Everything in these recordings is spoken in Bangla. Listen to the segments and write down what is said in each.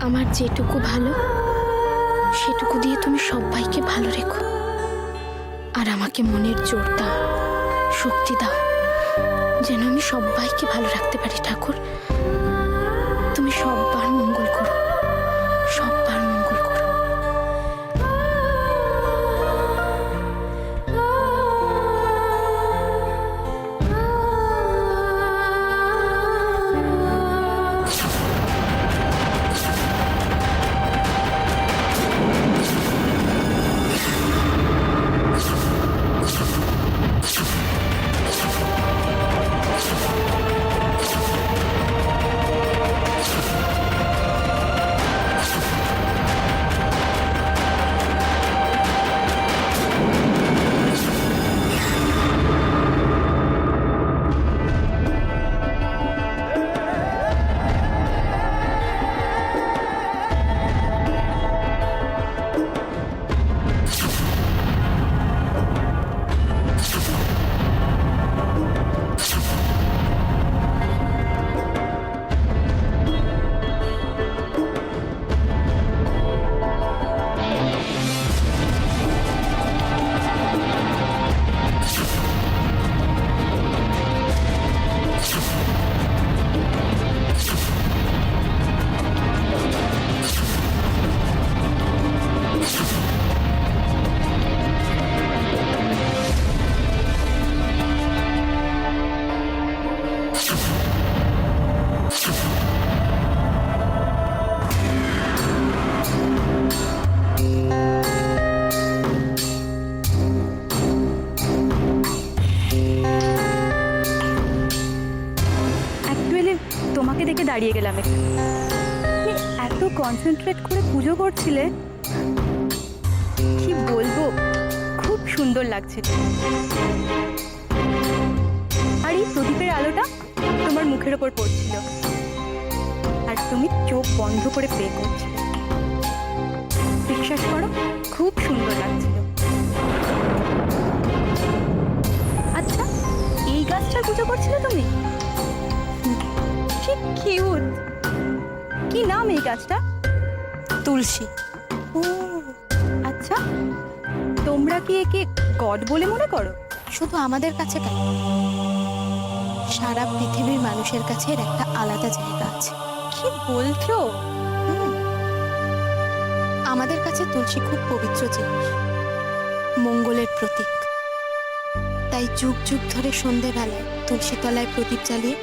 আমার যেটুকু ভালো সেটুকু দিয়ে তুমি সবাইকে ভালো রেখো, আর আমাকে মনের জোর দাও, শক্তি দাও, যেন আমি সবাইকে ভালো রাখতে পারি। ঠাকুর, তুমি সবার মঙ্গল করো, সবার মঙ্গল করো। তোমাকে দেখে দাঁড়িয়ে গেলাম। এত কনসেন্ট্রেট করে পুজো করছিলে, কি বলবো, খুব সুন্দর লাগছে। আর এই প্রদীপের আলোটা তোমার মুখের ওপর পড়ছিল, আর তুমি চোখ বন্ধ করে প্রে করছিলে। বিশ্বাস করো, খুব সুন্দর লাগছিল। আচ্ছা, এই গাছটার পুজো করছিলে তুমি? কিউট। কি নাম এই গাছটা? তুলসী। ও আচ্ছা, তোমরা কি একে গড বলে মনে করো? শুধু আমাদের কাছে কেন, সারা পৃথিবীর মানুষের কাছে এর একটা আলাদা জায়গা আছে। কি বলছো? আমাদের কাছে তুলসী খুব পবিত্র জিনিস, মঙ্গলের প্রতীক। তাই যুগ যুগ ধরে সন্ধেবেলায় তুলসী তলায় প্রদীপ জ্বালিয়ে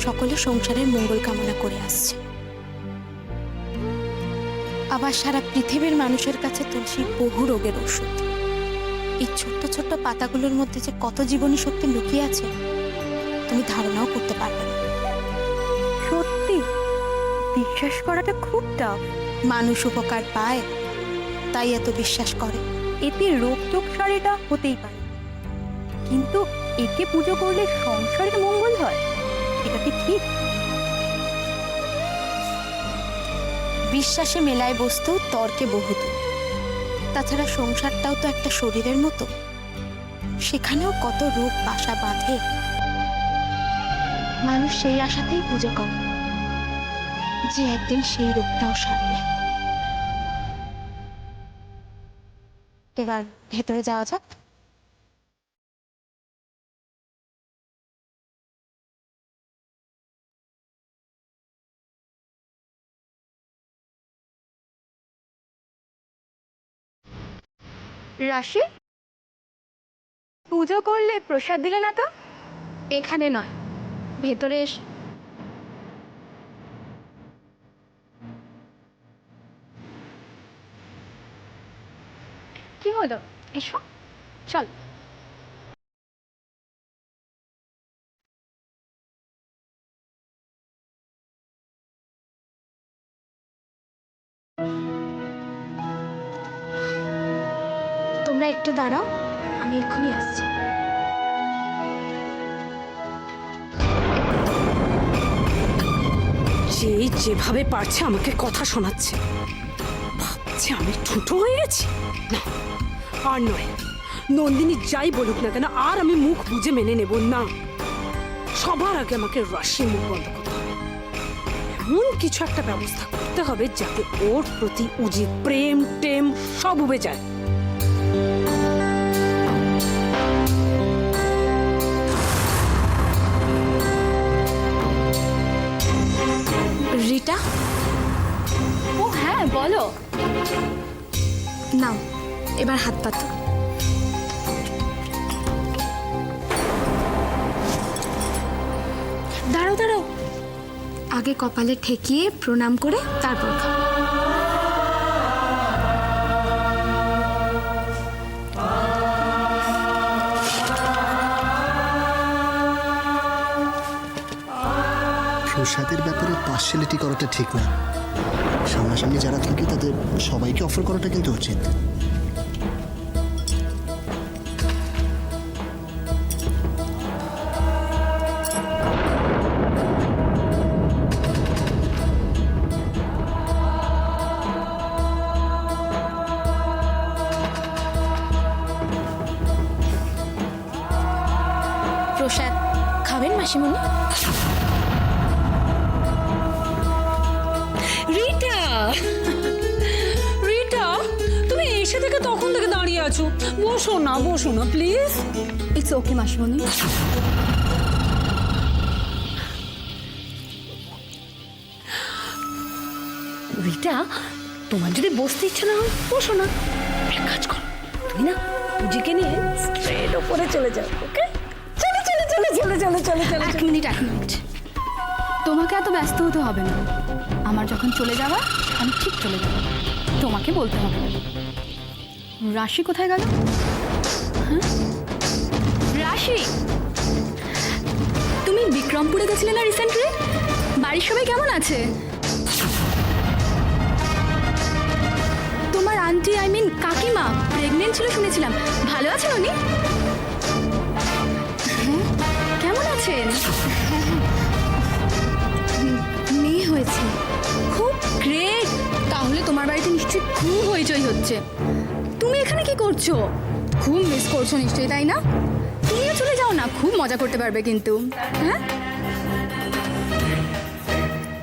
সকলে সংসারের মঙ্গল কামনা করে আসছে। আবার সারা পৃথিবীর মানুষের কাছে তুলসী বহু রোগের ওষুধ। এই ছোট্ট ছোট্ট পাতাগুলোর মধ্যে যে কত জীবনী শক্তি লুকিয়ে আছে তুমি ধারণাও করতে পারবে না। সত্যি বিশ্বাস করাটা খুব টাফ। মানুষ উপকার পায় তাই এত বিশ্বাস করে। এতে রোগ টোগ সারেটা হতেই পারে, কিন্তু একে পুজো করলে সংসারের মঙ্গল হয়, এটা কি ঠিক? বিশ্বাসে মেলায় বস্তু, তর্কে বহুদূর। তাছাড়া সংসারটাও তো একটা শরীরের মতো, সেখানেও কত রোগ বাসা বাঁধে। মানুষ সেই আশাতেই পুজো করে যে একদিন সেই রোগটাও সারবে। এবার ভেতরে যাওয়া যাক। রাশি, পুজো করলে প্রসাদ দিলে না তো? এখানে নয়, ভেতরে এসে। কি হলো, এসো, চল। তোমরা একটু দাঁড়াও, আমি এক্ষুনি আসছি। যেভাবে পারছে আমাকে কথা শোনাচ্ছে, ভাবছে আমি ঠুঁটো হয়ে গেছি। না, আর নয়, নন্দিনী যাই বলুক না কেন, আর আমি মুখ বুজে মেনে নেব না। সবার আগে আমাকে রাশির মুখ বন্ধ করতে হবে, এমন কিছু একটা ব্যবস্থা করতে করতে হবে যাতে ওর প্রতি উজির প্রেম টেম সব উবে যায়। রিটা, ও হ্যাঁ বলো। নাও এবার হাত পাতো। দাঁড়াও দাঁড়াও, আগে কপালে ঠেকিয়ে প্রণাম করে তারপর খাও। প্রসাদের ব্যাপারে পার্সিয়ালিটি করাটা ঠিক না। সামনাসামনি যারা থাকে তাদের সবাইকে অফার করাটা কিন্তু উচিত। প্রসাদ খাবেন মাসিমণি? রিটা, রিটা, তুমি এসে থেকে তখন থেকে দাঁড়িয়ে আছো। বসো না প্লিজ। ইটস ওকে মাসিমণি। রিটা, তোমার যদি বসতে ইচ্ছে না হয় বসো না। এক কাজ করো, তুমি না পুজিকে নিয়ে স্ট্রেট ওপরে চলে যাও। ওকে, চলো চলো চলো চলো চলো চলো চলো। এক মিনিট তোমাকে এত ব্যস্ত হতে হবে না। আমার যখন চলে যাওয়ার আমি ঠিক চলে যাব, তোমাকে বলতে হবে না। রাশি কোথায় গেল? হ্যাঁ রাশি, তুমি বিক্রমপুরে গেছিলে না রিসেন্টলি? বাড়ির সবাই কেমন আছে? তোমার আন্টি কাকিমা প্রেগনেন্ট ছিল শুনেছিলাম, ভালো আছেন উনি? হ্যাঁ, কেমন আছেন? মেয়ে হয়েছে, খুব গ্রেট। তাহলে তোমার বাড়িতে নিশ্চয়ই খুব হইচই হচ্ছে। তুমি এখানে কি করছো? খুব মিস করছো নিশ্চয়ই, তাই না? তুমিও চলে যাও না, খুব মজা করতে পারবে কিন্তু। হ্যাঁ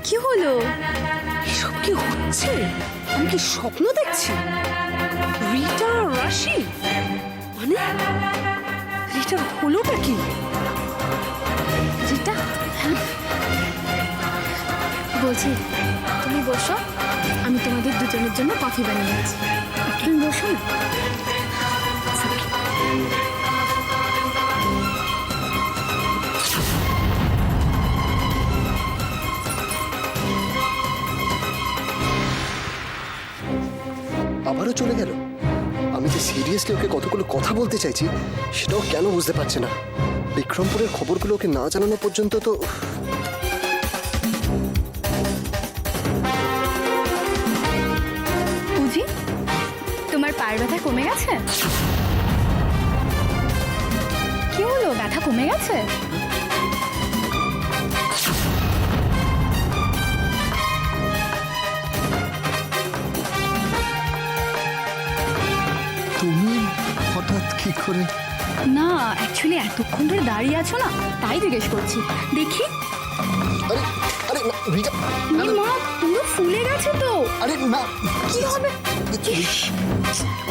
কি হলো? এসব কি হচ্ছে? আমি কি স্বপ্ন দেখছি? রিটা রাশি মানে রিটার হলোটা কি? রিটা, বলছি তুমি বসো, আমি তোমাদের দুজনের জন্য কফি বানিয়ে আছি। তুমি বসো না। আবারও চলে গেল। আমি যে সিরিয়াসলি ওকে কতগুলো কথা বলতে চাইছি সেটাও কেন বুঝতে পারছে না। বিক্রমপুরের খবরগুলো ওকে না জানানো পর্যন্ত তো। পুজি, তোমার পায়ের ব্যথা কমে গেছে? কি হলো, ব্যথা কমে গেছে? তুমি হঠাৎ কি করে? না অ্যাকচুয়ালি এতক্ষণ ধরে দাঁড়িয়ে আছো না, তাই জিজ্ঞেস করছি। দেখি। আরে আরে না, রিটা, না, না, মা পুরো ফুলে গেছে তো। আরে না, কি হবে?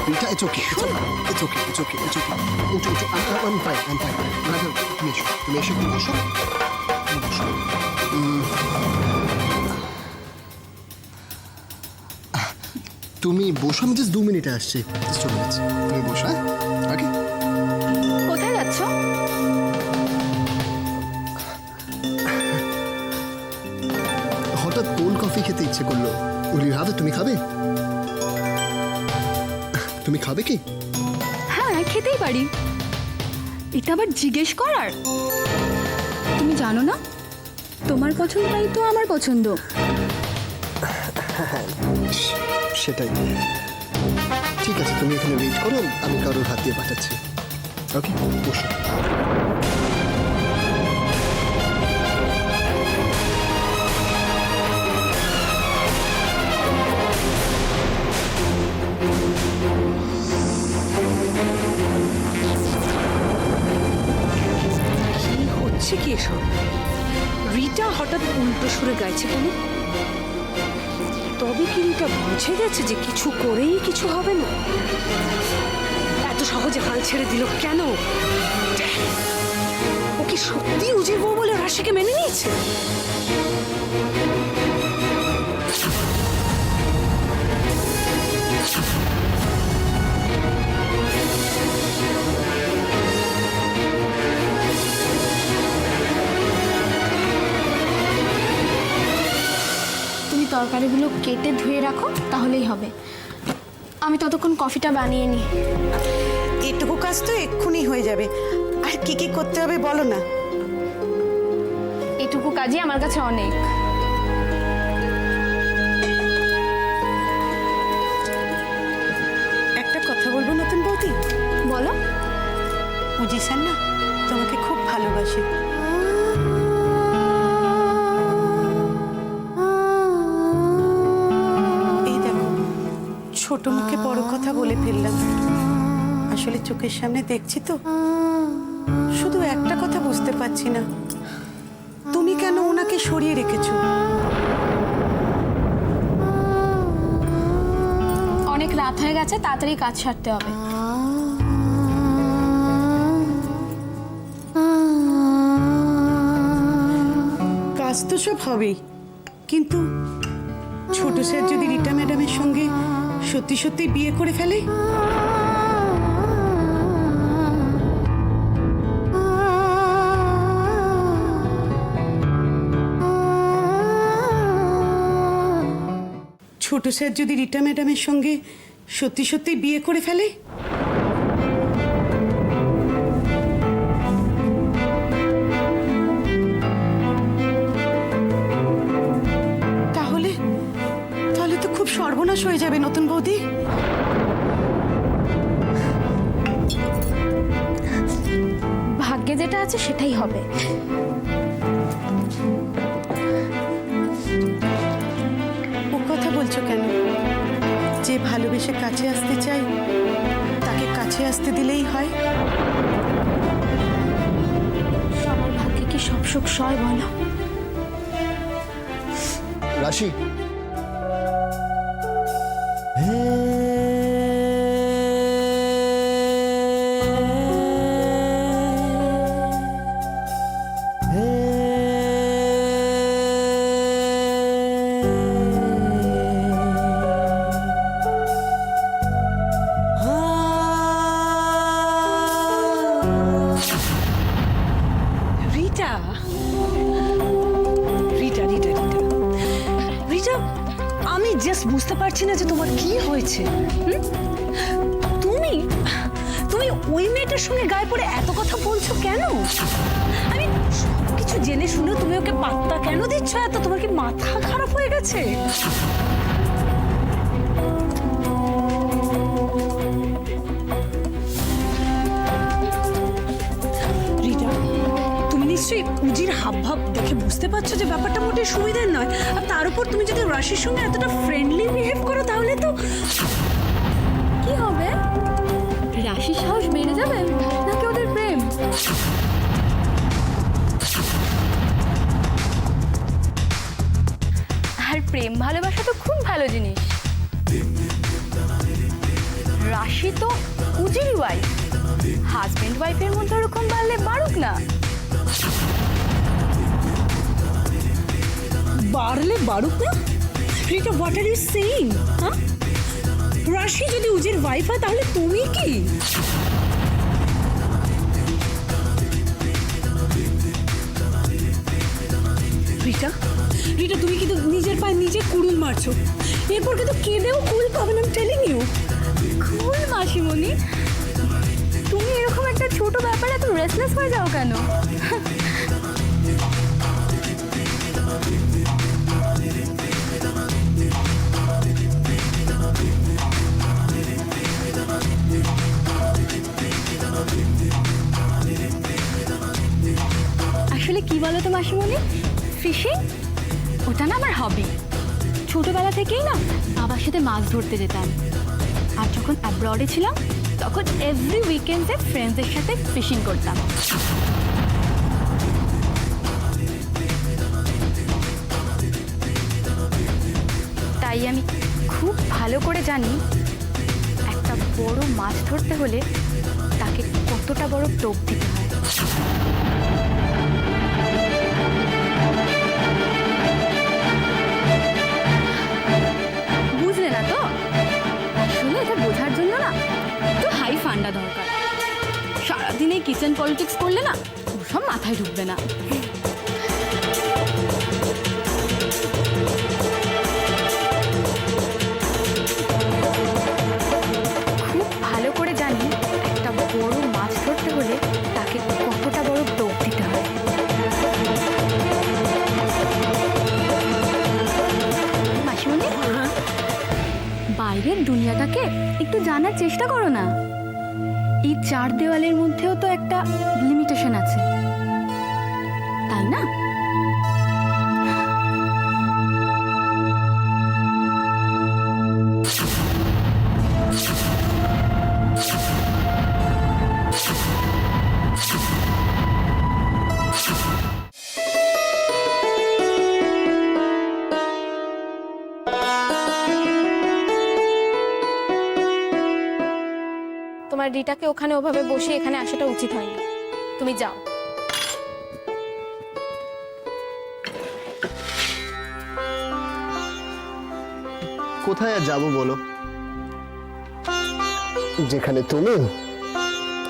Rita, it's okay, it's okay, it's okay, it's okay, it's okay. উঠো, উঠো, I'm fine, I'm fine. না, না, তুমি এসো একটু বসো। তুমি বসো। তুমি বসো, আমি জাস্ট 2 মিনিটে আসছি। Just চলে যাচ্ছি, তুমি বসো। হ্যাঁ, ওকে। কোথায় যাচ্ছ? হঠাৎ কোল্ড কফি খেতে ইচ্ছে করলো। উলি হবে, তুমি খাবে? তুমি খাবে কি? হ্যাঁ খেতেই পারি, এটা আবার জিজ্ঞেস করার? তুমি জানো না তোমার পছন্দটাই তো আমার পছন্দ। সেটাই। ঠিক আছে, তুমি এখানে ওয়েট করো, আমি কারোর হাত দিয়ে পাঠাচ্ছি। ওকে, বসো। কি হচ্ছে কি এসব? রিটা হঠাৎ উল্টো সুরে গাইছে কেন? তো তবে কি রিটা বুঝে গেছে যে কিছু করেই কিছু হবে না? এত সহজে হাল ছেড়ে দিল কেন? ও কি সত্যি উজির বউ বলে রাশিকে মেনে নিয়েছে? তুমি তরকারিগুলো কেটে ধুয়ে রাখো, তাহলেই হবে। আমি ততক্ষণ কফিটা বানিয়ে নিই। এটুকু কাজ তো এক্ষুনি হয়ে যাবে। আর কি কি করতে হবে বলো না। এটুকু কাজই আমার কাছে অনেক। একটা কথা বলবো নতুন বৌদি, বলো। উজি স্যার না তোমাকে খুব ভালোবাসে। এই দেখো, ছোট মুখে বড় কথা বলে ফেললাম। আসলে চোখের সামনে দেখছি তো, শুধু একটা কথা বুঝতে পারছি না, তুমি কেন ওনাকে সরিয়ে রেখেছো? অনেক রাত হয়ে গেছে, তাড়াতাড়ি কাজ সারতে হবে। কাজ তো সব হবেই, কিন্তু ছোট স্যার যদি রিটা ম্যাডামের সঙ্গে সত্যি সত্যি বিয়ে করে ফেলে? ছোট স্যার যদি রিটা ম্যাডামের সঙ্গে সত্যি সত্যি বিয়ে করে ফেলে? তাহলে তাহলে তো খুব সর্বনাশ হয়ে যাবে নতুন বৌদি। ভাগ্যে যেটা আছে সেটাই হবে। ও কথা বলছো কেন? যে ভালোবেসে কাছে আসতে চাই তাকে কাছে আসতে দিলেই হয়। সবার ভাগ্যে কি সব সুখ সয় বলো? রাশি, রিটা রিটা রিটা রিটা রিটা, আমি জাস্ট বুঝতে পারছি না যে তোমার কি হয়েছে। তুমি তুমি ওই মেয়েটার সঙ্গে গায়ে পড়ে এত কথা বলছো কেন? আমি সবকিছু জেনে শুনে তুমি ওকে পাত্তা কেন দিচ্ছ এত? তোমার কি মাথা খারাপ হয়ে গেছে? রিটা, তুমি নিশ্চয়ই উজির হাবভাব দেখে বুঝতে পারছো যে ব্যাপারটা মোটে সুবিধার নয়। আর তার উপর তুমি যদি রাশির সঙ্গে এতটা ফ্রেন্ডলি বিহেভ করো তাহলে তো কি হবে? রাশির সাহস বেড়ে যাবে নাকি ওদের প্রেম? আর প্রেম ভালোবাসা তো খুব ভালো জিনিস। রাশি তো উজির ওয়াইফ, হাজবেন্ড ওয়াইফের মধ্যে ওরকম বাড়লে বাড়ুক না। বাড়লে বাড়ুক না? Rita, what are you saying? হ্যাঁ, রাশি যদি উজির ওয়াইফ হয় তাহলে তুমি কি? রিটা রিটা, তুমি কিন্তু নিজের পায়ে নিজে কুড়ুল মারছো। এরপর কিন্তু কেঁদেও কুল পাবে না, টেলিং ইউ। কুল মাসিমণি, তুমি এরকম একটা ছোট ব্যাপারে এত রেসলেস হয়ে যাও কেন? আসলে কি বলো তো মাসিমণি, ফিশিং ওটা না আমার হবি। ছোটবেলা থেকেই না বাবার সাথে মাছ ধরতে যেতাম। আর যখন অ্যাব্রডে ছিলাম তখন এভরি উইকেন্ডে ফ্রেন্ডসদের সাথে ফিশিং করতাম। তাই তাই আমি খুব ভালো করে জানি একটা বড় মাছ ধরতে হলে তাকে কতটা বড় টোপ দিতে হয়। বুঝলে না তো? আসলে এটা বোঝার জন্য না একটু হাই ফান্ডা দরকার। সারাদিন এই কিচেন পলিটিক্স করলে না ওসব মাথায় ঢুকবে না। খুব ভালো করে জানি একটা বড় মাছ ধরতে হলে তাকে কতটা বড় টোপ দিতে হয়। মাসিমণি, বাইরের দুনিয়াটাকে একটু জানার চেষ্টা করো না। এই চার দেওয়ালের মধ্যেও তো একটা লিমিটেশন আছে, তাই না? তোমার রিটাকে ওখানে ওভাবে বসে এখানে আসাটা উচিত হয়নি। তুমি যাও। কোথায় আর যাবো বলো? যেখানে তুমি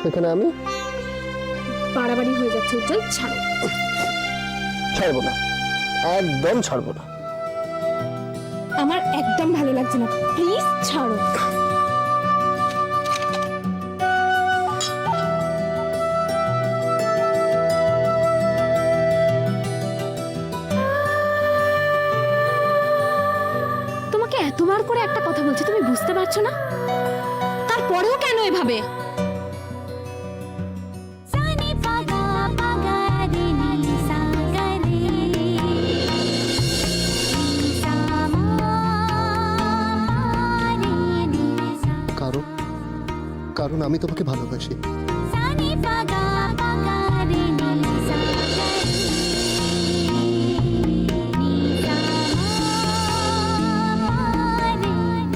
সেখানে আমি। বাড়াবাড়ি হয়ে যাচ্ছে উজ্জ্বল, ছাড়ো। ছাড়বো না, একদম ছাড়বো না। আমার একদম ভালো লাগছে না, প্লিজ ছাড়ো। তোমাকে এতবার করে একটা কথা বলছি, তুমি বুঝতে পারছো না? তারপরেও কেন এভাবে? কারণ আমি তোমাকে ভালোবাসি।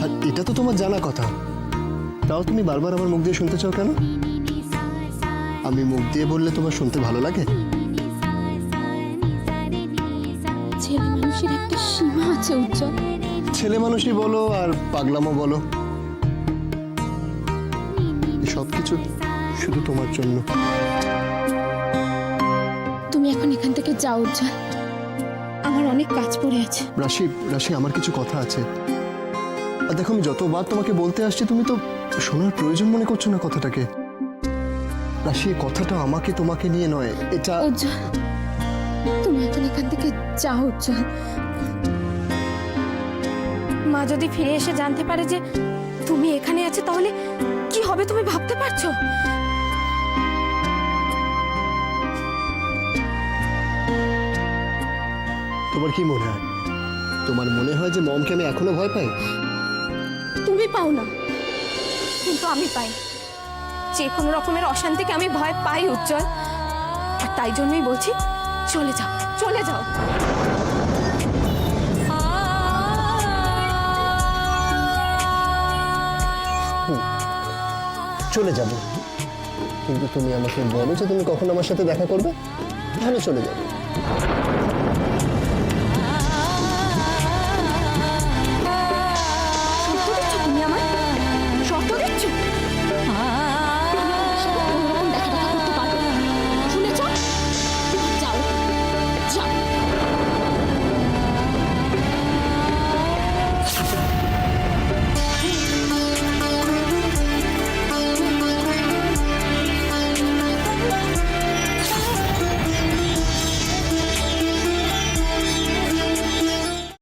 আর এটা তো তোমার জানা কথা, তাও তুমি বারবার আমার মুখ দিয়ে শুনতে চাও কেন? আমি মুখ দিয়ে বললে তোমার শুনতে ভালো লাগে? ছেলে মানুষের একটা সীমা আছে উজ্জ্বল। ছেলে মানুষই বলো আর পাগলামো বলো, সবকিছু শুধু তোমার জন্য। তুমি এখন এখান থেকে যাও উজ্জ্বল, আমার অনেক কাজ পড়ে আছে। রাশি রাশি, আমার কিছু কথা আছে। আর দেখো, আমি যতবার তোমাকে বলতে আসছি তুমি তো শোনার প্রয়োজন মনে করছো না কথাটাকে। রাশি, এই কথাটা আমাকে তোমাকে নিয়ে নয়, এটা উজ্জ্বল তুমি এখন এখান থেকে যাও উজ্জ্বল। মা যদি ফিরে এসে জানতে পারে যে তুমি এখানে আছো তাহলে কি হবে তুমি ভাবতে পারছো? তোমার কি মনে হয়? তোমার মনে হয় যে মমকে আমি এখনো ভয় পাই? তুমি পাও না, কিন্তু আমি পাই। যে কোনো রকমের অশান্তিকে আমি ভয় পাই উজ্জ্বল, আর তাই জন্যই বলছি চলে যাও, চলে যাও। চলে যাব, কিন্তু তুমি আমাকে বলো যে তুমি কখন আমার সাথে দেখা করবে, তাহলে চলে যাবে।